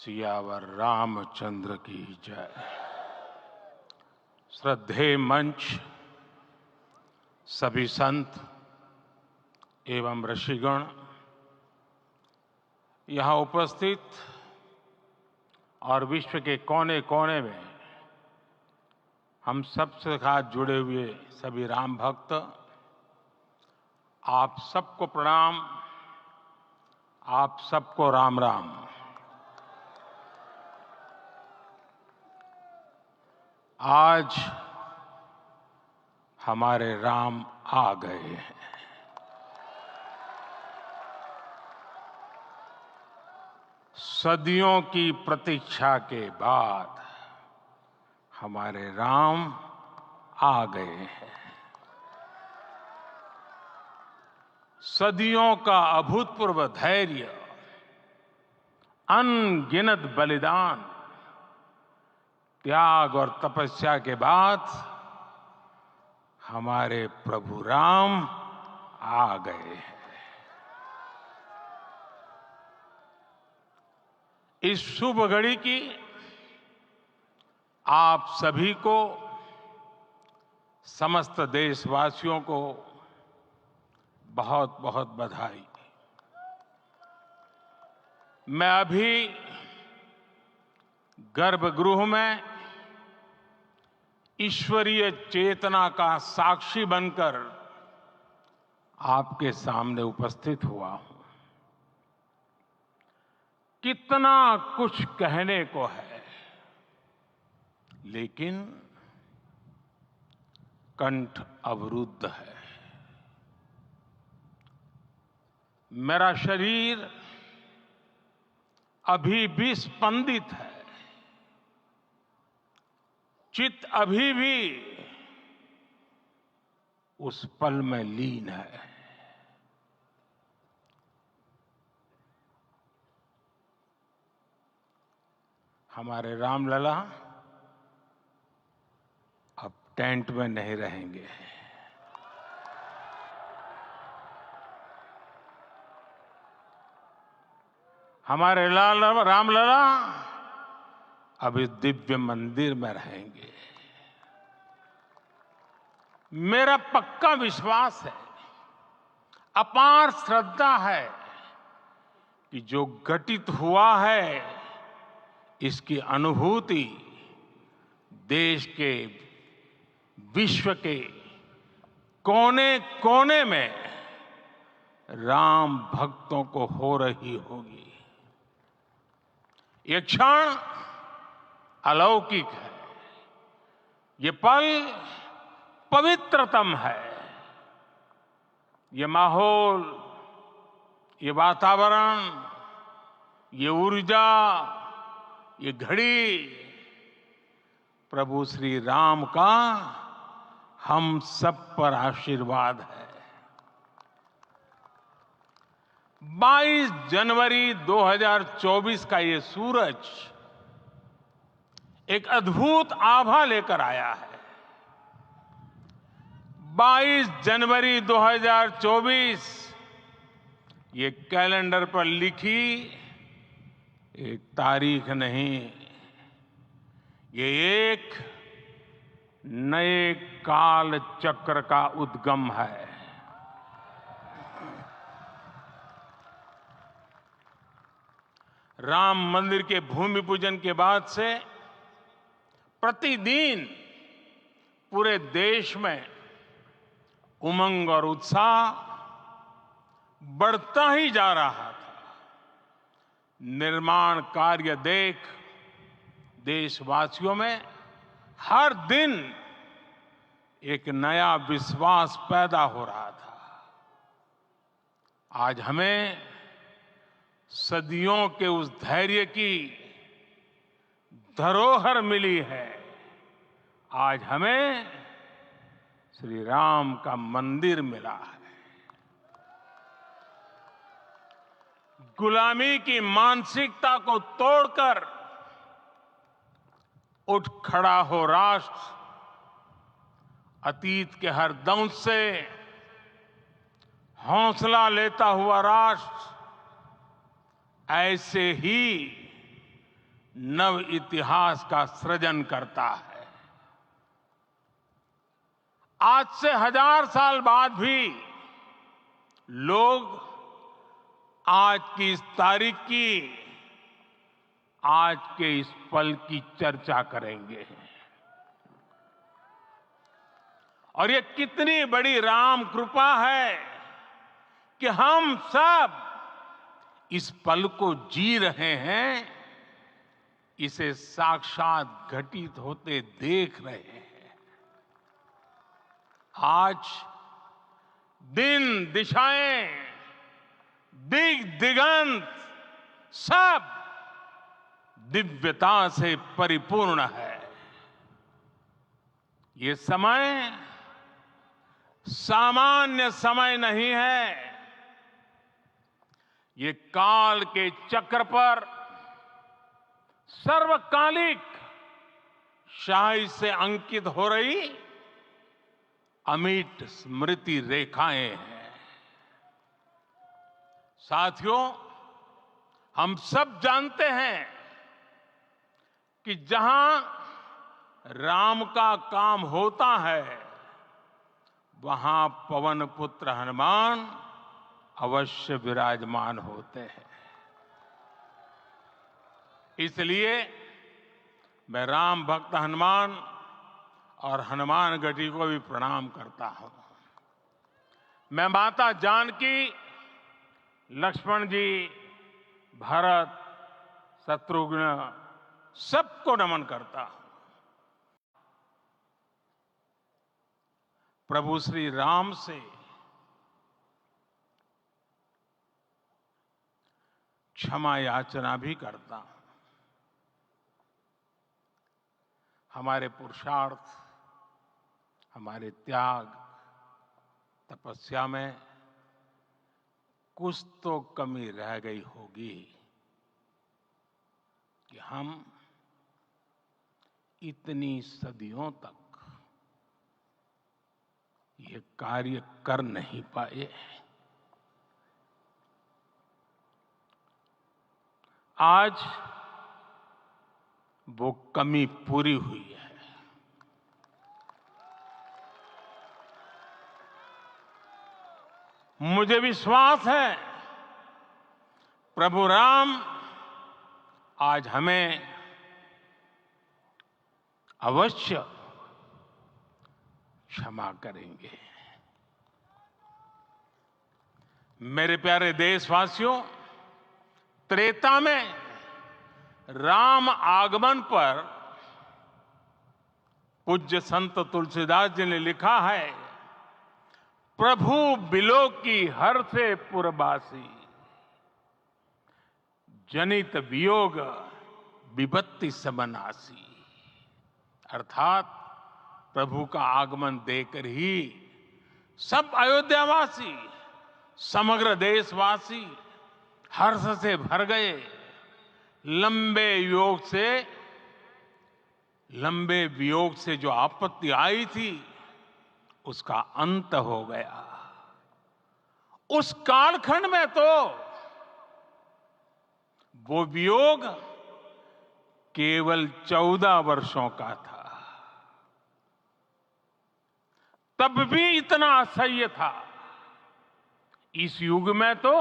सियावर रामचंद्र की जय। श्रद्धेय मंच, सभी संत एवं ऋषिगण, यहाँ उपस्थित और विश्व के कोने कोने में हम सबसे साथ जुड़े हुए सभी राम भक्त, आप सबको प्रणाम, आप सबको राम राम। आज हमारे राम आ गए हैं। सदियों की प्रतीक्षा के बाद हमारे राम आ गए हैं। सदियों का अभूतपूर्व धैर्य, अनगिनत बलिदान, त्याग और तपस्या के बाद हमारे प्रभु राम आ गए हैं। इस शुभ घड़ी की आप सभी को, समस्त देशवासियों को बहुत बहुत बधाई। मैं अभी गर्भगृह में ईश्वरीय चेतना का साक्षी बनकर आपके सामने उपस्थित हुआ हूं। कितना कुछ कहने को है, लेकिन कंठ अवरुद्ध है। मेरा शरीर अभी भी स्पंदित है, चित्त अभी भी उस पल में लीन है। हमारे रामलला अब टेंट में नहीं रहेंगे। हमारे रामलला अब इस दिव्य मंदिर में रहेंगे। मेरा पक्का विश्वास है, अपार श्रद्धा है कि जो घटित हुआ है, इसकी अनुभूति देश के, विश्व के कोने कोने में राम भक्तों को हो रही होगी। ये क्षण अलौकिक है, ये पल पवित्रतम है। ये माहौल, ये वातावरण, ये ऊर्जा, ये घड़ी प्रभु श्री राम का हम सब पर आशीर्वाद है। 22 जनवरी 2024 का ये सूरज एक अद्भुत आभा लेकर आया है। 22 जनवरी 2024 ये कैलेंडर पर लिखी एक तारीख नहीं, ये एक नए काल चक्र का उद्गम है। राम मंदिर के भूमि पूजन के बाद से प्रतिदिन पूरे देश में उमंग और उत्साह बढ़ता ही जा रहा था। निर्माण कार्य देख देशवासियों में हर दिन एक नया विश्वास पैदा हो रहा था। आज हमें सदियों के उस धैर्य की धरोहर मिली है। आज हमें श्री राम का मंदिर मिला है। गुलामी की मानसिकता को तोड़कर उठ खड़ा हो राष्ट्र। अतीत के हर दंश से हौसला लेता हुआ राष्ट्र ऐसे ही नव इतिहास का सृजन करता है। आज से 1000 साल बाद भी लोग आज की इस तारीख की, आज के इस पल की चर्चा करेंगे। और ये कितनी बड़ी राम कृपा है कि हम सब इस पल को जी रहे हैं, इसे साक्षात घटित होते देख रहे हैं। आज दिन दिशाएं, दिग दिगंत सब दिव्यता से परिपूर्ण है। ये समय सामान्य समय नहीं है। ये काल के चक्र पर सर्वकालिक शाही से अंकित हो रही अमिट स्मृति रेखाएं हैं। साथियों, हम सब जानते हैं कि जहां राम का काम होता है, वहां पवन पुत्र हनुमान अवश्य विराजमान होते हैं। इसलिए मैं राम भक्त हनुमान और हनुमान गढ़ी को भी प्रणाम करता हूं। मैं माता जानकी, लक्ष्मण जी, भरत, शत्रुघ्न सबको नमन करता हूं। प्रभु श्री राम से क्षमा याचना भी करता हूं। हमारे पुरुषार्थ, हमारे त्याग, तपस्या में कुछ तो कमी रह गई होगी कि हम इतनी सदियों तक ये कार्य कर नहीं पाए। आज वो कमी पूरी हुई है। मुझे विश्वास है प्रभु राम आज हमें अवश्य क्षमा करेंगे। मेरे प्यारे देशवासियों, त्रेता में राम आगमन पर पूज्य संत तुलसीदास जी ने लिखा है, प्रभु बिलो की हर से पुरबासी, जनित वियोग विपत्ति सबनासी। अर्थात प्रभु का आगमन देकर ही सब अयोध्यावासी, समग्र देशवासी हर्ष से भर गए। लंबे वियोग से जो आपत्ति आई थी, उसका अंत हो गया। उस कालखंड में तो वो वियोग केवल 14 वर्षों का था। तब भी इतना असह्य था। इस युग में तो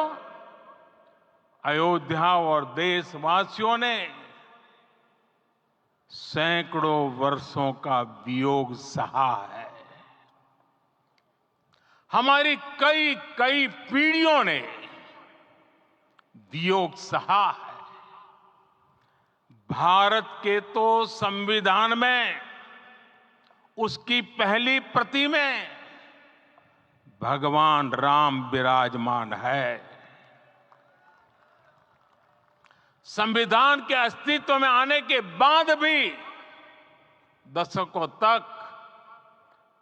अयोध्या और देशवासियों ने सैकड़ों वर्षों का वियोग सहा है। हमारी कई कई पीढ़ियों ने वियोग सहा है। भारत के तो संविधान में उसकी पहली प्रति में भगवान राम विराजमान है। संविधान के अस्तित्व में आने के बाद भी दशकों तक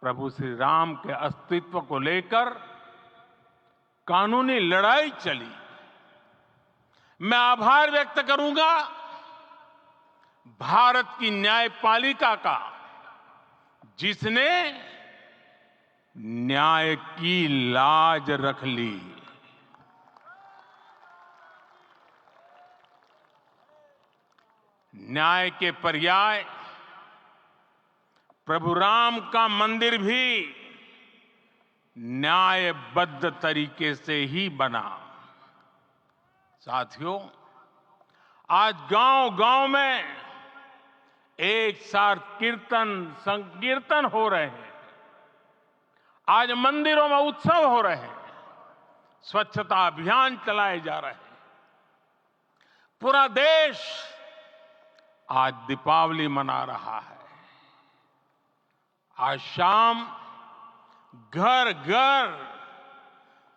प्रभु श्री राम के अस्तित्व को लेकर कानूनी लड़ाई चली। मैं आभार व्यक्त करूंगा भारत की न्यायपालिका का, जिसने न्याय की लाज रख ली। न्याय के पर्याय प्रभु राम का मंदिर भी न्यायबद्ध तरीके से ही बना। साथियों, आज गांव-गांव में एक साथ कीर्तन संकीर्तन हो रहे हैं। आज मंदिरों में उत्सव हो रहे हैं, स्वच्छता अभियान चलाए जा रहे हैं। पूरा देश आज दीपावली मना रहा है। आज शाम घर घर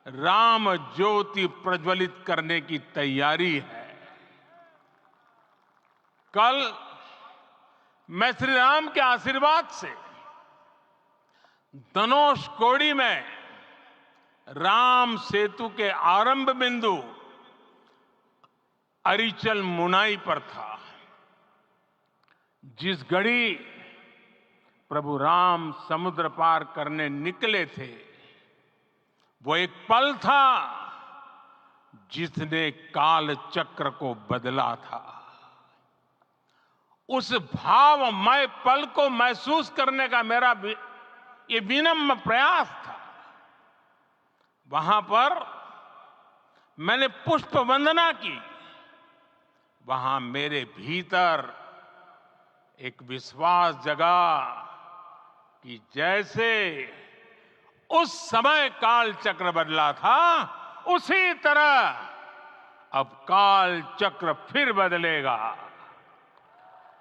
राम ज्योति प्रज्वलित करने की तैयारी है। कल मैं श्री राम के आशीर्वाद से धनुषकोडी में राम सेतु के आरंभ बिंदु अरिचल मुनाई पर था। जिस घड़ी प्रभु राम समुद्र पार करने निकले थे, वो एक पल था जिसने काल चक्र को बदला था। उस भावमय पल को महसूस करने का मेरा ये विनम्र प्रयास था। वहां पर मैंने पुष्प वंदना की। वहां मेरे भीतर एक विश्वास जगा कि जैसे उस समय काल चक्र बदला था, उसी तरह अब काल चक्र फिर बदलेगा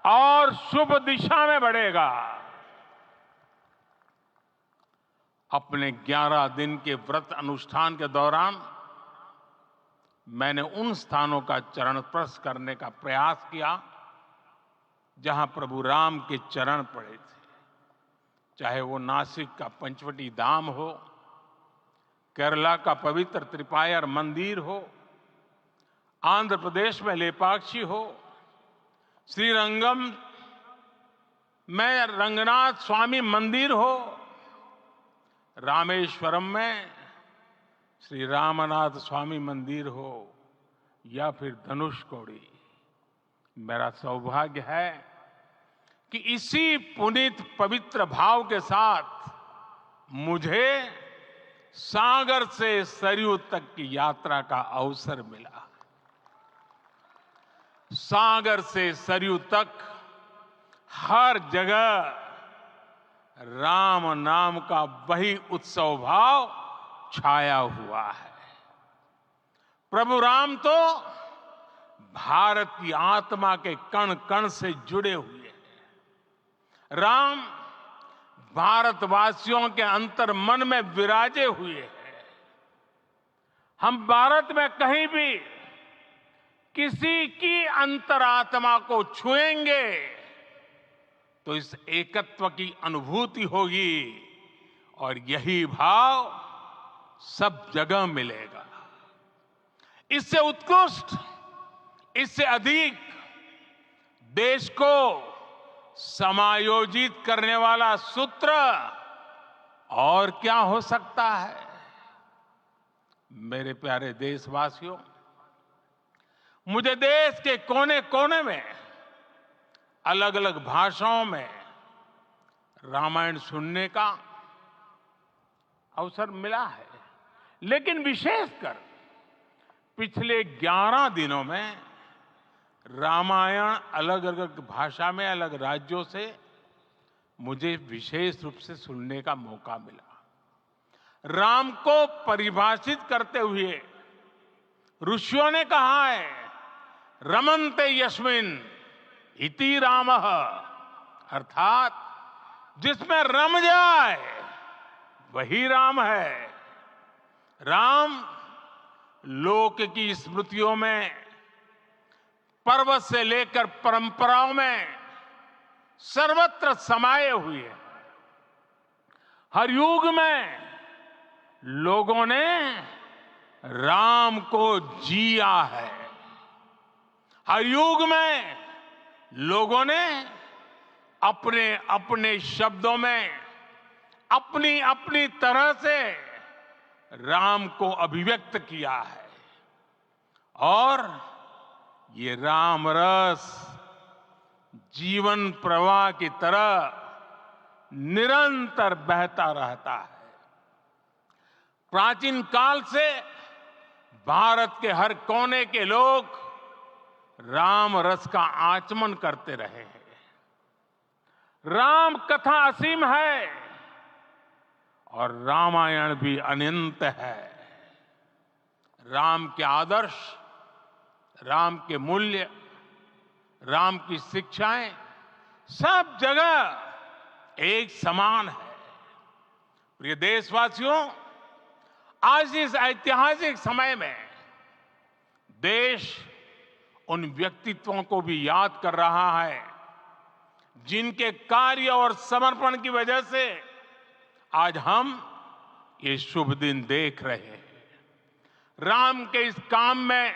और शुभ दिशा में बढ़ेगा। अपने 11 दिन के व्रत अनुष्ठान के दौरान मैंने उन स्थानों का चरण स्पर्श करने का प्रयास किया जहां प्रभु राम के चरण पड़े थे। चाहे वो नासिक का पंचवटी धाम हो, केरला का पवित्र त्रिपायर मंदिर हो, आंध्र प्रदेश में लेपाक्षी हो, श्रीरंगम में रंगनाथ स्वामी मंदिर हो, रामेश्वरम में श्री रामनाथ स्वामी मंदिर हो, या फिर धनुषकोडी। मेरा सौभाग्य है कि इसी पुनीत पवित्र भाव के साथ मुझे सागर से सरयू तक की यात्रा का अवसर मिला। सागर से सरयू तक हर जगह राम नाम का वही उत्सव भाव छाया हुआ है। प्रभु राम तो भारत की आत्मा के कण कण से जुड़े हुए हैं। राम भारतवासियों के अंतर मन में विराजे हुए हैं। हम भारत में कहीं भी किसी की अंतरात्मा को छुएंगे तो इस एकत्व की अनुभूति होगी और यही भाव सब जगह मिलेगा। इससे उत्कृष्ट, इससे अधिक देश को समायोजित करने वाला सूत्र और क्या हो सकता है। मेरे प्यारे देशवासियों, मुझे देश के कोने कोने में अलग अलग भाषाओं में रामायण सुनने का अवसर मिला है, लेकिन विशेषकर पिछले 11 दिनों में रामायण अलग अलग भाषा में अलग राज्यों से मुझे विशेष रूप से सुनने का मौका मिला। राम को परिभाषित करते हुए ऋषियों ने कहा है, रमन्ते यस्मिन् इति रामः, अर्थात जिसमें रम जाए वही राम है। राम लोक की स्मृतियों में, पर्व से लेकर परंपराओं में सर्वत्र समाये हुए हैं। हर युग में लोगों ने राम को जिया है। हर युग में लोगों ने अपने अपने शब्दों में अपनी अपनी तरह से राम को अभिव्यक्त किया है और ये राम रस जीवन प्रवाह की तरह निरंतर बहता रहता है। प्राचीन काल से भारत के हर कोने के लोग राम रस का आचमन करते रहे हैं। राम कथा असीम है और रामायण भी अनंत है। राम के आदर्श, राम के मूल्य, राम की शिक्षाएं सब जगह एक समान है। प्रिय देशवासियों, आज इस ऐतिहासिक समय में देश उन व्यक्तित्वों को भी याद कर रहा है जिनके कार्य और समर्पण की वजह से आज हम ये शुभ दिन देख रहे हैं। राम के इस काम में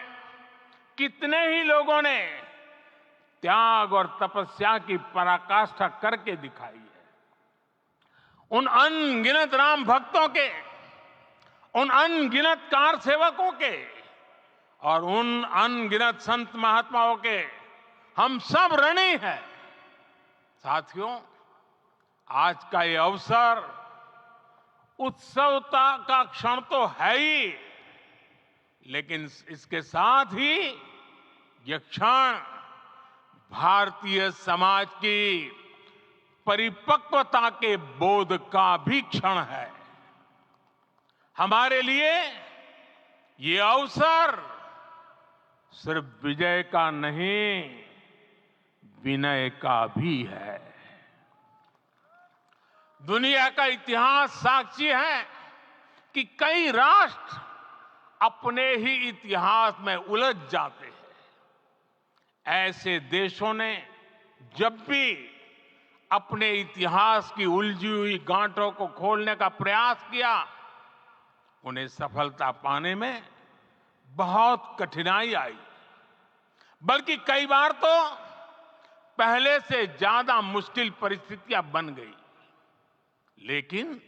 कितने ही लोगों ने त्याग और तपस्या की पराकाष्ठा करके दिखाई है। उन अनगिनत राम भक्तों के, उन अनगिनत कार सेवकों के और उन अनगिनत संत महात्माओं के हम सब ऋणी हैं। साथियों, आज का ये अवसर उत्सवता का क्षण तो है ही, लेकिन इसके साथ ही यह क्षण भारतीय समाज की परिपक्वता के बोध का भी क्षण है। हमारे लिए ये अवसर सिर्फ विजय का नहीं, विनय का भी है। दुनिया का इतिहास साक्षी है कि कई राष्ट्र अपने ही इतिहास में उलझ जाते हैं। ऐसे देशों ने जब भी अपने इतिहास की उलझी हुई गांठों को खोलने का प्रयास किया, उन्हें सफलता पाने में बहुत कठिनाई आई, बल्कि कई बार तो पहले से ज्यादा मुश्किल परिस्थितियां बन गई। लेकिन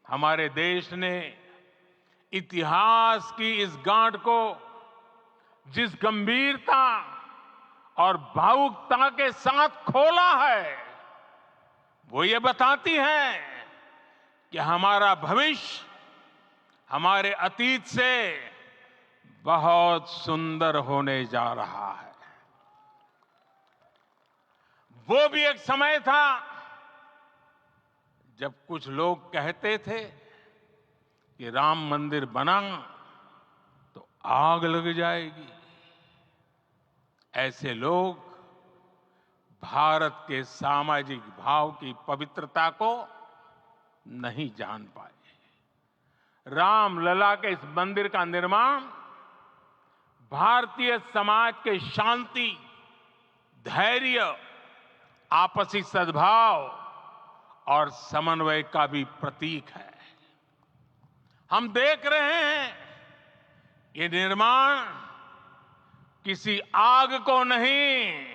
हमारे देश ने इतिहास की इस गांठ को जिस गंभीरता और भावुकता के साथ खोला है, वो ये बताती है कि हमारा भविष्य हमारे अतीत से बहुत सुंदर होने जा रहा है। वो भी एक समय था जब कुछ लोग कहते थे कि राम मंदिर बना तो आग लग जाएगी। ऐसे लोग भारत के सामाजिक भाव की पवित्रता को नहीं जान पाए। रामलला के इस मंदिर का निर्माण भारतीय समाज के शांति, धैर्य, आपसी सद्भाव और समन्वय का भी प्रतीक है। हम देख रहे हैं ये निर्माण किसी आग को नहीं,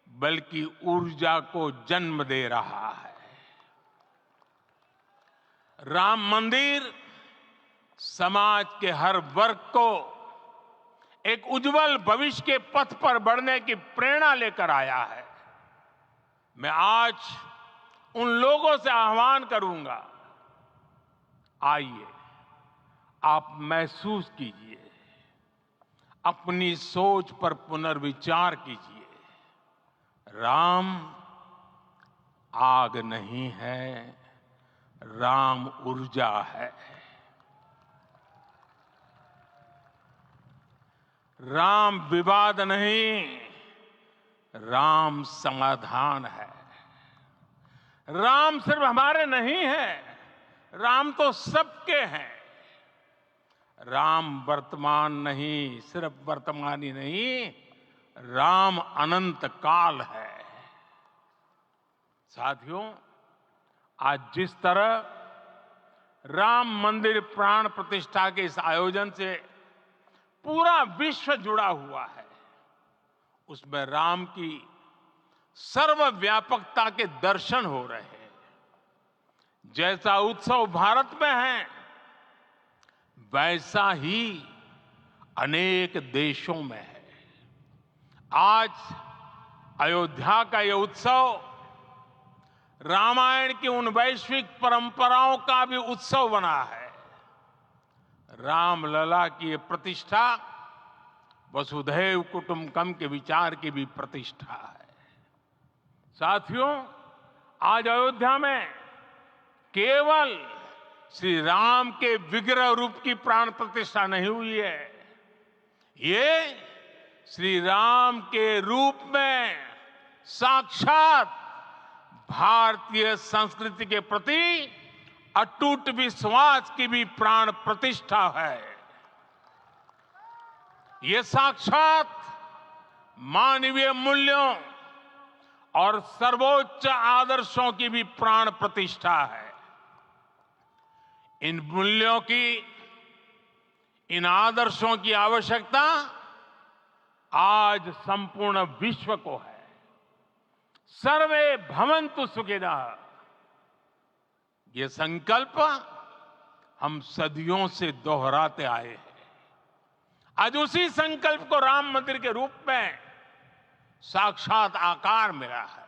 बल्कि ऊर्जा को जन्म दे रहा है। राम मंदिर समाज के हर वर्ग को एक उज्जवल भविष्य के पथ पर बढ़ने की प्रेरणा लेकर आया है। मैं आज उन लोगों से आह्वान करूंगा, आइए आप महसूस कीजिए, अपनी सोच पर पुनर्विचार कीजिए। राम आग नहीं है, राम ऊर्जा है। राम विवाद नहीं, राम समाधान है। राम सिर्फ हमारे नहीं है, राम तो सबके हैं। राम वर्तमान नहीं, सिर्फ वर्तमान ही नहीं, राम अनंत काल है। साथियों, आज जिस तरह राम मंदिर प्राण प्रतिष्ठा के इस आयोजन से पूरा विश्व जुड़ा हुआ है, उसमें राम की सर्वव्यापकता के दर्शन हो रहे हैं। जैसा उत्सव भारत में है, वैसा ही अनेक देशों में है। आज अयोध्या का ये उत्सव रामायण की उन वैश्विक परंपराओं का भी उत्सव बना है। रामलला की ये प्रतिष्ठा वसुधैव कुटुंबकम के विचार की भी प्रतिष्ठा है। साथियों, आज अयोध्या में केवल श्री राम के विग्रह रूप की प्राण प्रतिष्ठा नहीं हुई है, ये श्री राम के रूप में साक्षात भारतीय संस्कृति के प्रति अटूट विश्वास की भी प्राण प्रतिष्ठा है। ये साक्षात मानवीय मूल्यों और सर्वोच्च आदर्शों की भी प्राण प्रतिष्ठा है। इन मूल्यों की, इन आदर्शों की आवश्यकता आज संपूर्ण विश्व को है। सर्वे भवन्तु सुखिनः, ये संकल्प हम सदियों से दोहराते आए हैं। आज उसी संकल्प को राम मंदिर के रूप में साक्षात आकार मिला है।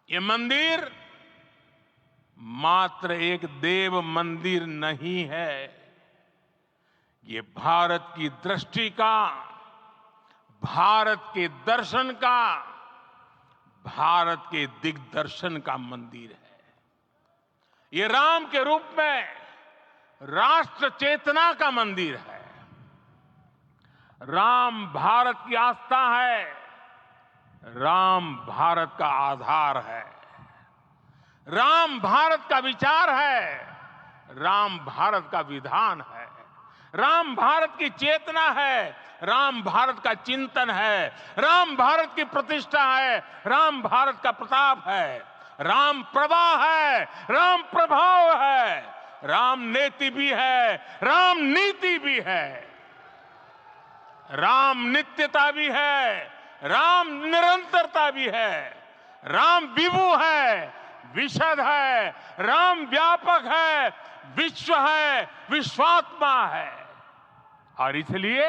ये मंदिर मात्र एक देव मंदिर नहीं है, ये भारत की दृष्टि का, भारत के दर्शन का, भारत के दिग्दर्शन का मंदिर है। ये राम के रूप में राष्ट्र चेतना का मंदिर है। राम भारत की आस्था है, राम भारत का आधार है, राम भारत का विचार है, राम भारत का विधान है, राम भारत की चेतना है, राम भारत का चिंतन है, राम भारत की प्रतिष्ठा है, राम भारत का प्रताप है, राम प्रवाह है, राम प्रभाव है, राम नेति भी है, राम नीति भी है, राम नित्यता भी है, राम निरंतरता भी है, राम विभु है, विशद है, राम व्यापक है, विश्व है, विश्वात्मा है। और इसलिए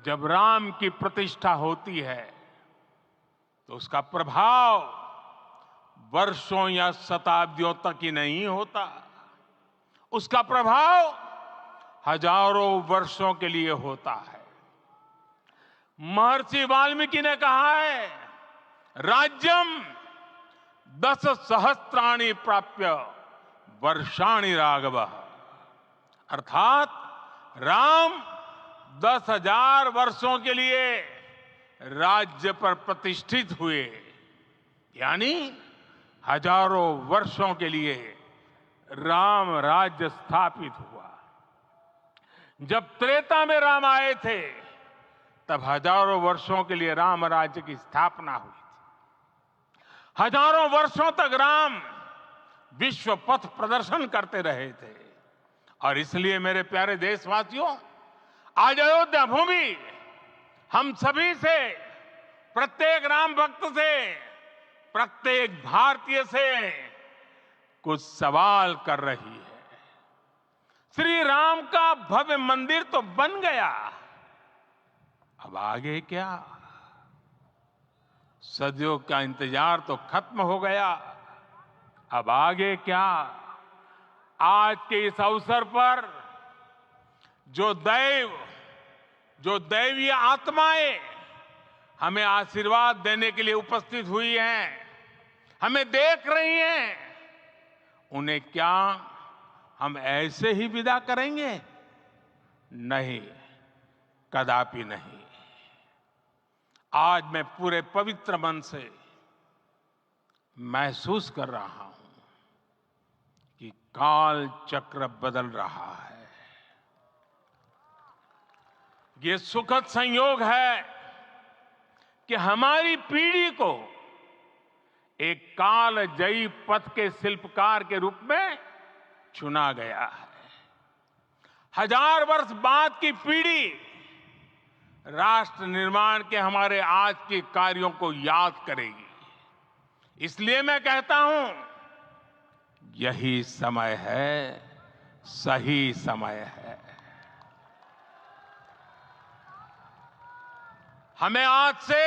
जब राम की प्रतिष्ठा होती है तो उसका प्रभाव वर्षों या शताब्दियों तक ही नहीं होता, उसका प्रभाव हजारों वर्षों के लिए होता है। महर्षि वाल्मीकि ने कहा है, राज्यम 10 सहस्त्राणि प्राप्य वर्षाणि राघव, अर्थात राम 10,000 वर्षों के लिए राज्य पर प्रतिष्ठित हुए, यानी हजारों वर्षों के लिए राम राज्य स्थापित हुआ। जब त्रेता में राम आए थे तब हजारों वर्षों के लिए राम राज्य की स्थापना हुई थी। हजारों वर्षों तक राम विश्व पथ प्रदर्शन करते रहे थे। और इसलिए मेरे प्यारे देशवासियों, आज अयोध्या भूमि हम सभी से, प्रत्येक राम भक्त से, प्रत्येक भारतीय से कुछ सवाल कर रही है। श्री राम का भव्य मंदिर तो बन गया, अब आगे क्या? सदियों का इंतजार तो खत्म हो गया, अब आगे क्या? आज के इस अवसर पर जो दैवीय आत्माएं हमें आशीर्वाद देने के लिए उपस्थित हुई हैं, हमें देख रही हैं, उन्हें क्या हम ऐसे ही विदा करेंगे? नहीं, कदापि नहीं। आज मैं पूरे पवित्र मन से महसूस कर रहा हूं कि काल चक्र बदल रहा है। ये सुखद संयोग है कि हमारी पीढ़ी को एक कालजयी पथ के शिल्पकार के रूप में चुना गया है। 1000 वर्ष बाद की पीढ़ी राष्ट्र निर्माण के हमारे आज के कार्यों को याद करेगी। इसलिए मैं कहता हूं, यही समय है, सही समय है। हमें आज से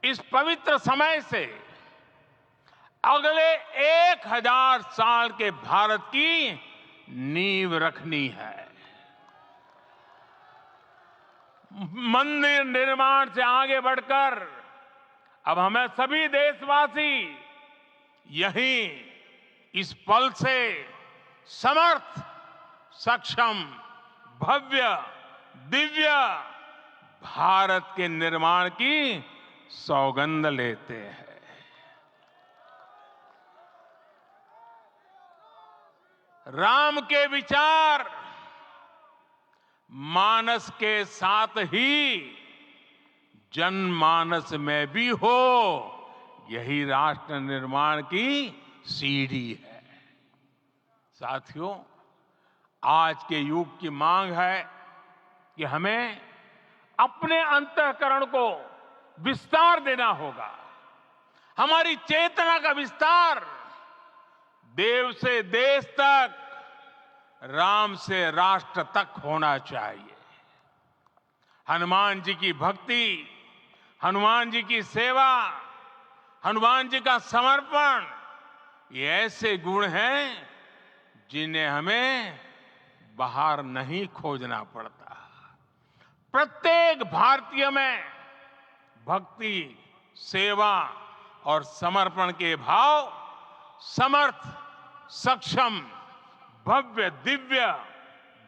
इस पवित्र समय से अगले 1000 साल के भारत की नींव रखनी है। मंदिर निर्माण से आगे बढ़कर अब हमें सभी देशवासी यहीं इस पल से समर्थ, सक्षम, भव्य, दिव्य भारत के निर्माण की सौगंध लेते हैं। राम के विचार मानस के साथ ही जनमानस में भी हो, यही राष्ट्र निर्माण की सीढ़ी है। साथियों, आज के युग की मांग है कि हमें अपने अंतःकरण को विस्तार देना होगा। हमारी चेतना का विस्तार देव से देश तक, राम से राष्ट्र तक होना चाहिए। हनुमान जी की भक्ति, हनुमान जी की सेवा, हनुमान जी का समर्पण, ये ऐसे गुण हैं जिन्हें हमें बाहर नहीं खोजना पड़ता। प्रत्येक भारतीय में भक्ति, सेवा और समर्पण के भाव समर्थ, सक्षम, भव्य, दिव्य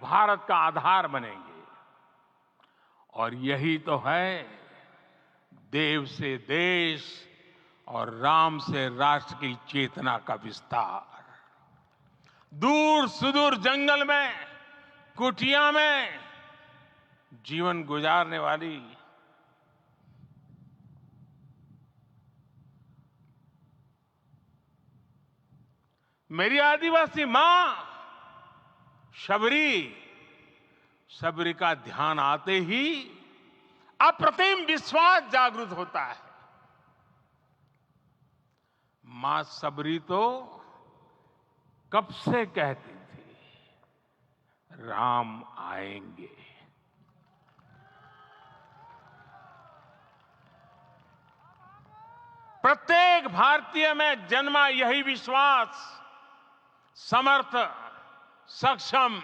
भारत का आधार बनेंगे। और यही तो है देव से देश और राम से राष्ट्र की चेतना का विस्तार। दूर सुदूर जंगल में, कुटिया में जीवन गुजारने वाली मेरी आदिवासी मां शबरी का ध्यान आते ही अप्रतिम विश्वास जागृत होता है। मां शबरी तो कब से कहती थी, राम आएंगे। प्रत्येक भारतीय में जन्मा यही विश्वास समर्थ, सक्षम,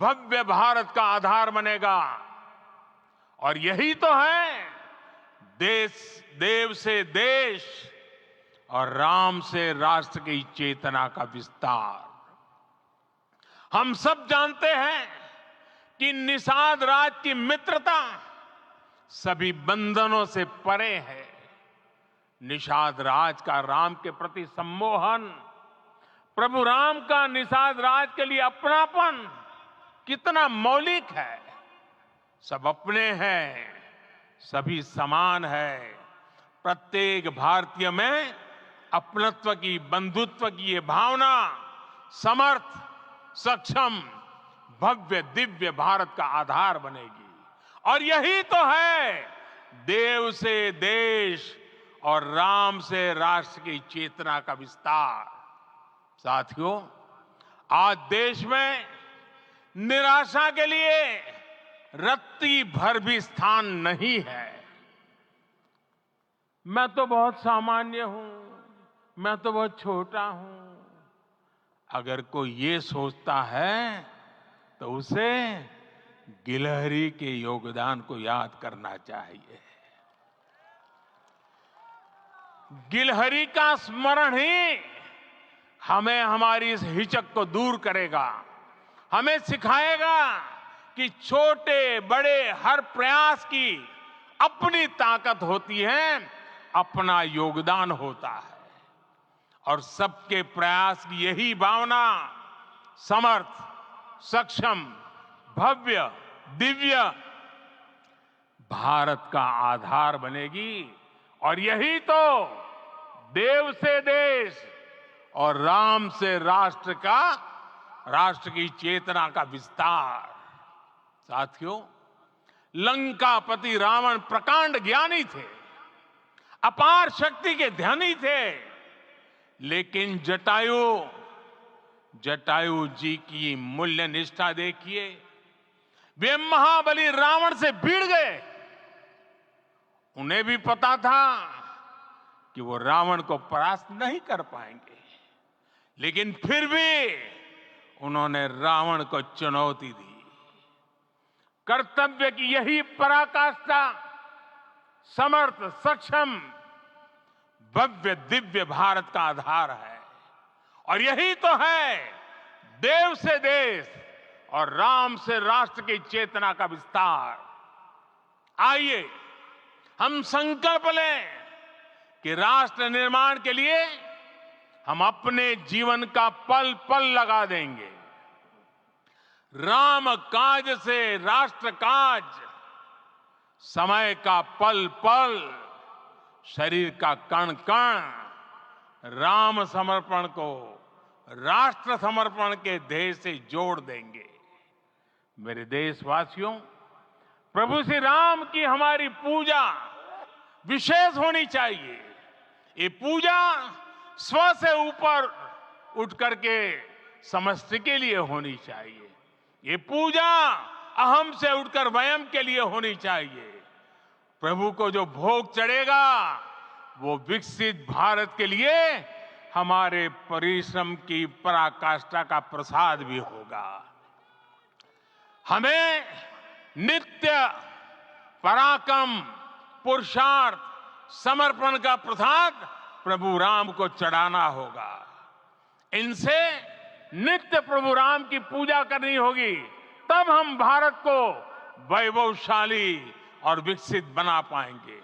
भव्य भारत का आधार बनेगा। और यही तो है देव से देश और राम से राष्ट्र की चेतना का विस्तार। हम सब जानते हैं कि निषाद राज की मित्रता सभी बंधनों से परे है। निषाद राज का राम के प्रति सम्मोहन, प्रभु राम का निषाद राज के लिए अपनापन कितना मौलिक है। सब अपने हैं, सभी समान है। प्रत्येक भारतीय में अपनत्व की, बंधुत्व की ये भावना समर्थ, सक्षम, भव्य, दिव्य भारत का आधार बनेगी। और यही तो है देव से देश और राम से राष्ट्र की चेतना का विस्तार। साथियों, आज देश में निराशा के लिए रत्ती भर भी स्थान नहीं है। मैं तो बहुत सामान्य हूं, मैं तो बहुत छोटा हूं। अगर कोई ये सोचता है तो उसे गिलहरी के योगदान को याद करना चाहिए। गिलहरी का स्मरण ही हमें हमारी इस हिचक को दूर करेगा, हमें सिखाएगा कि छोटे बड़े हर प्रयास की अपनी ताकत होती है, अपना योगदान होता है। और सबके प्रयास की यही भावना समर्थ, सक्षम, भव्य, दिव्य भारत का आधार बनेगी। और यही तो देव से देश और राम से राष्ट्र की चेतना का विस्तार। साथियों, लंकापति रावण प्रकांड ज्ञानी थे, अपार शक्ति के धनी थे, लेकिन जटायु जी की मूल्य निष्ठा देखिए। वे महाबली रावण से भिड़ गए उन्हें भी पता था कि वो रावण को परास्त नहीं कर पाएंगे, लेकिन फिर भी उन्होंने रावण को चुनौती दी। कर्तव्य की यही पराकाष्ठा समर्थ, सक्षम, भव्य, दिव्य भारत का आधार है। और यही तो है देव से देश और राम से राष्ट्र की चेतना का विस्तार। आइए हम संकल्प लें कि राष्ट्र निर्माण के लिए हम अपने जीवन का पल पल लगा देंगे। राम काज से राष्ट्र काज, समय का पल पल, शरीर का कण कण राम समर्पण को राष्ट्र समर्पण के ध्येय से जोड़ देंगे। मेरे देशवासियों, प्रभु श्री राम की हमारी पूजा विशेष होनी चाहिए। ये पूजा स्व से ऊपर उठ करके समष्टि के लिए होनी चाहिए। ये पूजा अहम से उठकर वयम के लिए होनी चाहिए। प्रभु को जो भोग चढ़ेगा वो विकसित भारत के लिए हमारे परिश्रम की पराकाष्ठा का प्रसाद भी होगा। हमें नित्य पराक्रम, पुरुषार्थ, समर्पण का प्रसाद प्रभु राम को चढ़ाना होगा। इनसे नित्य प्रभु राम की पूजा करनी होगी, तब हम भारत को वैभवशाली और विकसित बना पाएंगे।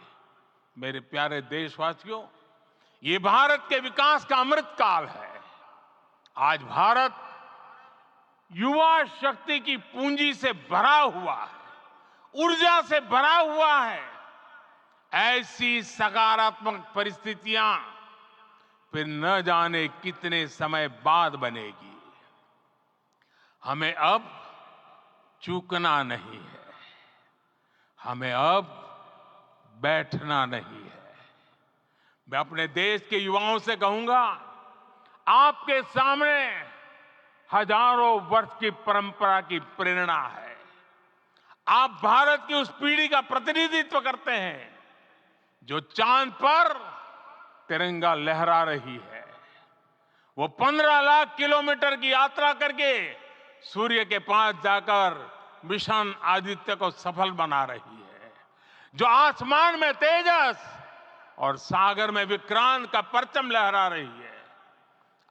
मेरे प्यारे देशवासियों, ये भारत के विकास का अमृत काल है। आज भारत युवा शक्ति की पूंजी से भरा हुआ है, ऊर्जा से भरा हुआ है। ऐसी सकारात्मक परिस्थितियां फिर न जाने कितने समय बाद बनेगी। हमें अब चूकना नहीं है, हमें अब बैठना नहीं है। मैं अपने देश के युवाओं से कहूंगा, आपके सामने हजारों वर्ष की परंपरा की प्रेरणा है। आप भारत की उस पीढ़ी का प्रतिनिधित्व करते हैं जो चांद पर तिरंगा लहरा रही है। वो 15 लाख किलोमीटर की यात्रा करके सूर्य के पास जाकर मिशन आदित्य को सफल बना रही है। जो आसमान में तेजस और सागर में विक्रांत का परचम लहरा रही है।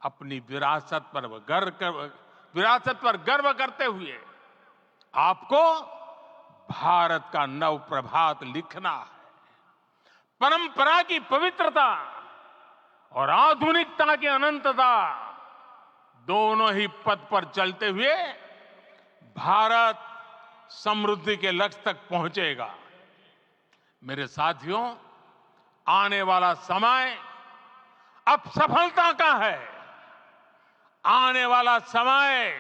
अपनी विरासत पर गर्व करते हुए आपको भारत का नव प्रभात लिखना है। परंपरा की पवित्रता और आधुनिकता की अनंतता, दोनों ही पथ पर चलते हुए भारत समृद्धि के लक्ष्य तक पहुंचेगा। मेरे साथियों, आने वाला समय अब सफलता का है। आने वाला समय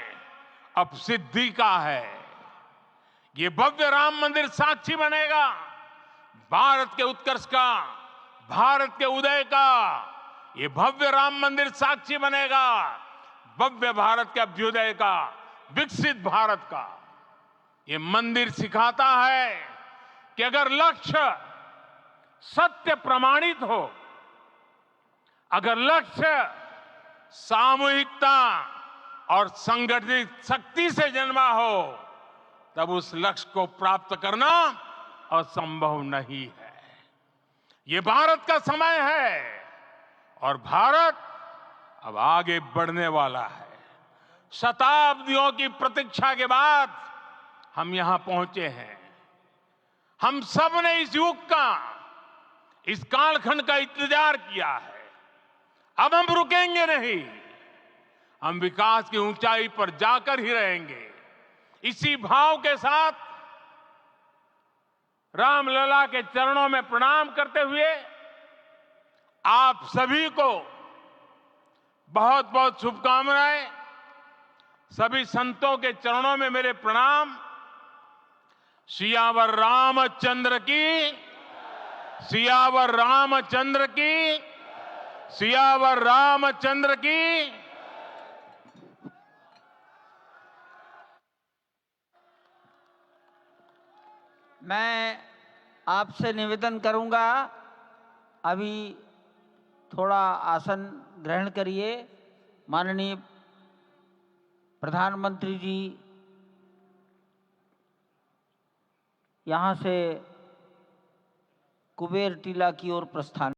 अब सिद्धि का है। ये भव्य राम मंदिर साक्षी बनेगा भारत के उत्कर्ष का, भारत के उदय का। ये भव्य राम मंदिर साक्षी बनेगा भव्य भारत के अभ्युदय का, विकसित भारत का। ये मंदिर सिखाता है कि अगर लक्ष्य सत्य प्रमाणित हो, अगर लक्ष्य सामूहिकता और संगठित शक्ति से जन्मा हो, तब उस लक्ष्य को प्राप्त करना असंभव नहीं है। ये भारत का समय है और भारत अब आगे बढ़ने वाला है। शताब्दियों की प्रतीक्षा के बाद हम यहां पहुंचे हैं। हम सब ने इस युग का, इस कालखंड का इंतजार किया है। अब हम रुकेंगे नहीं, हम विकास की ऊंचाई पर जाकर ही रहेंगे। इसी भाव के साथ रामलला के चरणों में प्रणाम करते हुए आप सभी को बहुत बहुत शुभकामनाएं। सभी संतों के चरणों में मेरे प्रणाम। सियावर रामचंद्र की, सियावर रामचंद्र की, सियावर रामचंद्र की। मैं आपसे निवेदन करूंगा, अभी थोड़ा आसन ग्रहण करिए। माननीय प्रधानमंत्री जी यहाँ से कुबेर टीला की ओर प्रस्थान